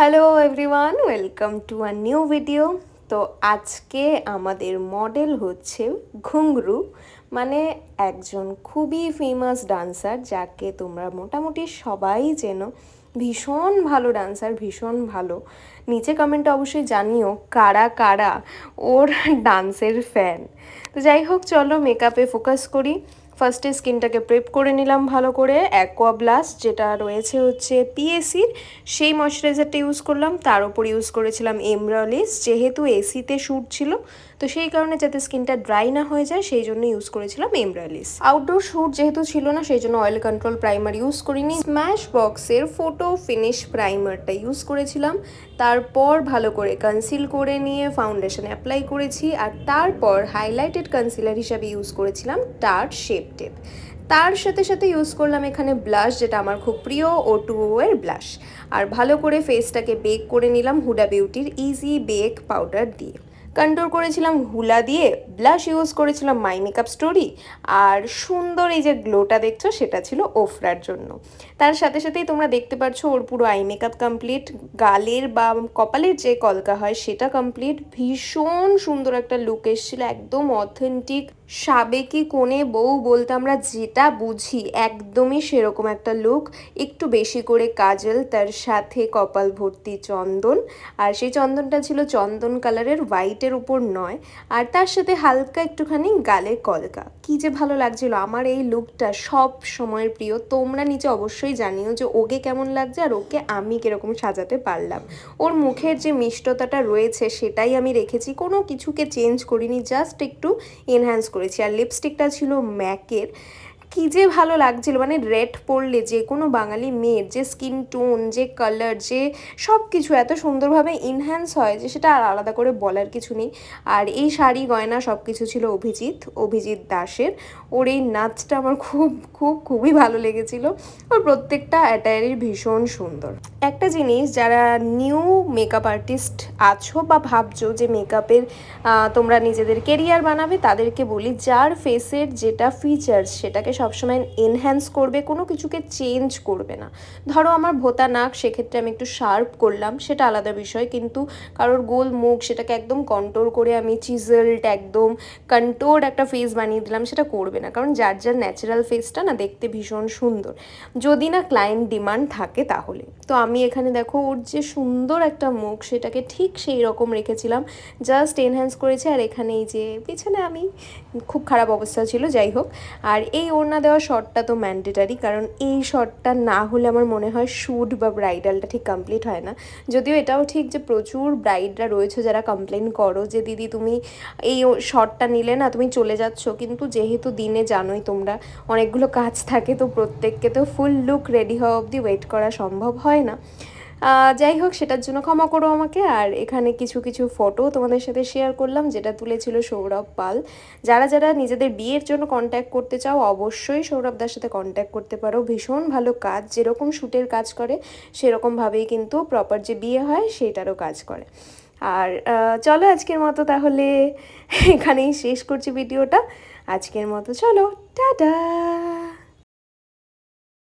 Hello everyone, welcome to a new video. তো আজকে আমাদের মডেল হচ্ছে ঘুঙরু, মানে একজন খুবই ফেমাস ডান্সার যাকে তোমরা মোটামুটি সবাই চেনো। ভীষণ ভালো ডান্সার, ভীষণ ভালো। নিচে কমেন্টে অবশ্যই জানিও কারা কারা ওর ডান্সের ফ্যান। তো যাই হোক, চলো মেকআপে ফোকাস করি। ফার্স্টে স্কিনটাকে প্রেপ করে নিলাম ভালো করে। অ্যাকোয়া ব্লাস্ট যেটা রয়েছে হচ্ছে পিএসির, সেই ময়শ্চারাইজারটা ইউজ করলাম। তার উপর ইউজ করেছিলাম এমরালিস, যেহেতু এসিতে শ্যুট ছিল তো সেই কারণে যাতে স্কিনটা ড্রাই না হয়ে যায় সেই জন্য ইউজ করেছিলাম এমরালিস। আউটডোর শ্যুট যেহেতু ছিল না সেই জন্য অয়েল কন্ট্রোল প্রাইমার ইউজ করিনি, স্ম্যাশ বক্সের ফটো ফিনিশ প্রাইমারটা ইউজ করেছিলাম। তারপর ভালো করে কনসিল করে নিয়ে ফাউন্ডেশন অ্যাপ্লাই করেছি, আর তারপর হাইলাইটেড কনসিলার হিসাবে ইউজ করেছিলাম টার্ট শেপ টেপ। তার সাথে সাথে ইউজ করলাম এখানে ব্লাশ, যেটা আমার খুব প্রিয় O2O এর ব্লাশ। আর ভালো করে ফেসটাকে বেক করে নিলাম হুডা বিউটির ইজি বেক পাউডার দিয়ে। কন্ট্রোল করেছিলাম হুলা দিয়ে, ব্লাশ ইউজ করেছিলাম মাই মেকআপ স্টোরি, আর সুন্দর এই যে গ্লোটা দেখছো সেটা ছিল ওফরার জন্য। তার সাথে সাথেই তোমরা দেখতে পাচ্ছ ওর পুরো আই মেকআপ কমপ্লিট, গালের বা কপালের যে কলকা হয় সেটা কমপ্লিট। ভীষণ সুন্দর একটা লুক এসেছিলো, একদম অথেন্টিক সাবেকি কোণে বউ বলতে আমরা যেটা বুঝি একদমই সেরকম একটা লুক। একটু বেশি করে কাজল, তার সাথে কপাল ভর্তি চন্দন, আর সেই চন্দনটা ছিল চন্দন কালারের, হোয়াইটের উপর নয়। আর তার সাথে হালকা একটুখানি গালে কলকা। কি যে ভালো লাগছিল আমার এই লুকটা, সব সময়ের প্রিয়। তোমরা নিচে অবশ্যই জানিও যে ওকে কেমন লাগছে আর ওকে আমি কীরকম সাজাতে পারলাম। ওর মুখের যে মিষ্টতাটা রয়েছে সেটাই আমি রেখেছি, কোনো কিছুকে চেঞ্জ করিনি, জাস্ট একটু এনহ্যান্স করেছি। আর লিপস্টিকটা ছিল ম্যাকের, কী যে ভালো লাগছিল, মানে রেড পরলে যে কোনো বাঙালি মেয়ের যে স্কিন টোন, যে কালার, যে সব কিছু এত সুন্দরভাবে ইনহ্যান্স হয় যে সেটা আর আলাদা করে বলার কিছু নেই। আর এই শাড়ি গয়না সব কিছু ছিল অভিজিৎ দাসের। ওর এই নাচটা আমার খুবই ভালো লেগেছিল। ওর প্রত্যেকটা অ্যাটায়ারই ভীষণ সুন্দর। একটা জিনিস, যারা নিউ মেকআপ আর্টিস্ট আছো বা ভাবছো যে মেকআপের তোমরা নিজেদের কেরিয়ার বানাবে, তাদেরকে বলি যার ফেসের যেটা ফিচার্স সেটাকে সবসময় এনহ্যান্স করবে, কোনো কিছুকে চেঞ্জ করবে না। ধরো আমার ভোতা নাক, সেক্ষেত্রে আমি একটু শার্প করলাম, সেটা আলাদা বিষয়, কিন্তু কারোর গোল মুখ সেটাকে একদম কন্ট্রোল করে আমি চিজেলড একদম কন্ট্রোলড একটা ফেস বানিয়ে দিলাম, সেটা করবে না। কারণ যার ন্যাচারাল ফেসটা না দেখতে ভীষণ সুন্দর, যদি না ক্লায়েন্ট ডিমান্ড থাকে তাহলে। তো আমি এখানে দেখো ওর যে সুন্দর একটা মুখ সেটাকে ঠিক সেই রকম রেখেছিলাম, জাস্ট এনহ্যান্স করেছে। আর এখানে এই যে পিছনে আমি, খুব খারাপ অবস্থা ছিল, যাই হোক। আর এই ওড়না দেওয়া শটটা তো ম্যান্ডেটারি, কারণ এই শটটা না হলে আমার মনে হয় শ্যুট বা ব্রাইডালটা ঠিক কমপ্লিট হয় না। যদিও এটাও ঠিক যে প্রচুর ব্রাইডরা রয়েছে যারা কমপ্লেন করো যে দিদি তুমি এই শটটা নিলে না, তুমি চলে যাচ্ছ, কিন্তু যেহেতু দিনে জানোই তোমরা অনেকগুলো কাজ থাকে, তো প্রত্যেককে তো ফুল লুক রেডি হওয়া অবধি ওয়েট করা সম্ভব হয় না। যাই হোক, সেটার জন্য ক্ষমা করো আমাকে। আর এখানে কিছু ফটো তোমাদের সাথে শেয়ার করলাম যেটা তুলেছিল সৌরভ পাল। যারা যারা নিজেদের বিয়ের জন্য কন্ট্যাক্ট করতে চাও অবশ্যই সৌরভদার সাথে কন্ট্যাক্ট করতে পারো। ভীষণ ভালো কাজ, যেরকম শ্যুটের কাজ করে সেরকমভাবেই কিন্তু প্রপার যে বিয়ে হয় সেটারও কাজ করে। আর চলো আজকের মতো তাহলে এখানেই শেষ করছি ভিডিওটা। আজকের মতো চলো, টাটা।